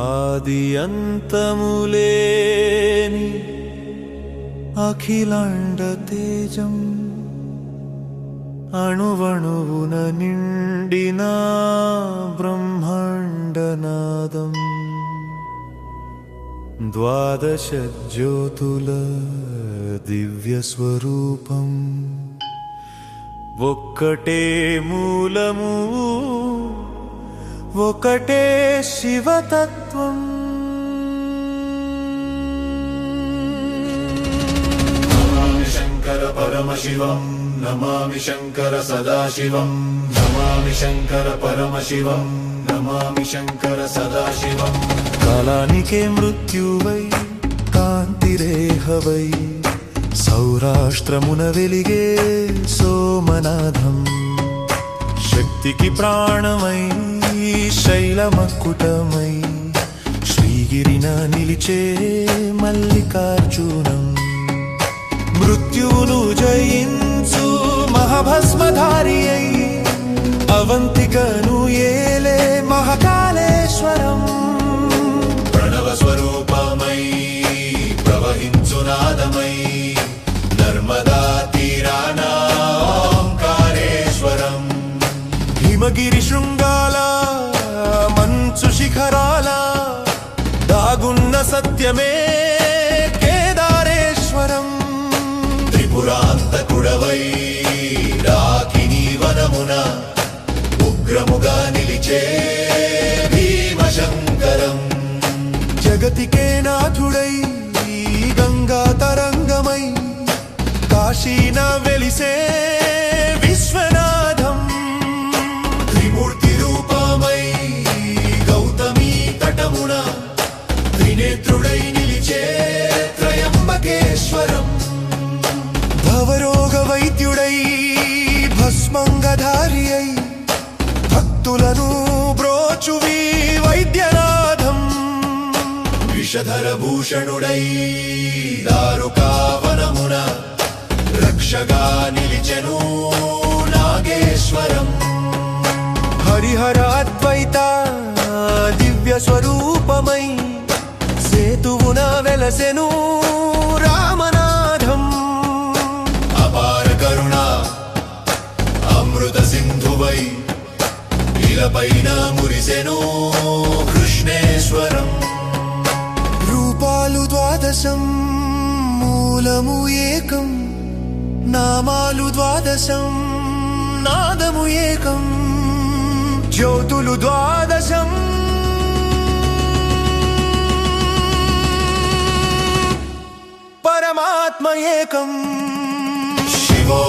ఆది అంతములేని అఖిలాండ తేజం అణువణువున నిండిన బ్రహ్మాండనాదం ద్వాదశ జ్యోతుల దివ్య స్వరూపం ఒక్కటే మూలము ఒకటే శివతత్వం నమామి శంకర పరమశివం నమామి శంకర సదాశివం నమామి శంకర పరమశివం నమామి శంకర సదాశివం కాలానికే మృత్యువై కాంతిరేహవై సౌరాష్ట్రమున వెలిగే సోమనాథం శక్తికి ప్రాణమై శైలమక్కుటమై శ్రీగిరిన నిలిచే మల్లికార్జునం మృత్యువును జయించు మహాభస్మధారి అయి అవంతికను ఏలే మహాకాళేశ్వరం ప్రణవ స్వరూపమై ప్రవహించు నాదమై నర్మదా తీరాన ఓంకారేశ్వరం హిమగిరి శృంగాల మంచు శిఖరాల దాగున్న సత్యమే కేదారేశ్వరం త్రిపురాంతకుడవై డాకిని వనమున ఉగ్రముగా నిలిచే భీమశంకరం జగతికే నాథుడై గంగా తరంగమై కాశీన వెలిసే విశ్వనాథం త్రిమూర్తి రూపమై గౌతమి తటమున త్రినేత్రుడై నిలిచే త్రయంబకేశ్వరం భవరోగ వైద్యుడై భస్మంగధారి అయి భక్తులను బ్రోచువి వైద్యనాథం విషధర భూషణుడై దారుకావనమున రక్షగా నిలిచెను నాగేశ్వరం హరిహర అద్వైత దివ్య స్వరూపమై సేతువున వెలసెను రామనాథం అపార కరుణ అమృత సింధువై ఇలపైన మురిసెను కృష్ణేశ్వరం రూపాలు ద్వాదశం మూలము ఏకం నామాలు ద్వాదశం నాదము ఏకం జ్యోతులు ద్వాదశం పరమాత్మ ఏకం శివో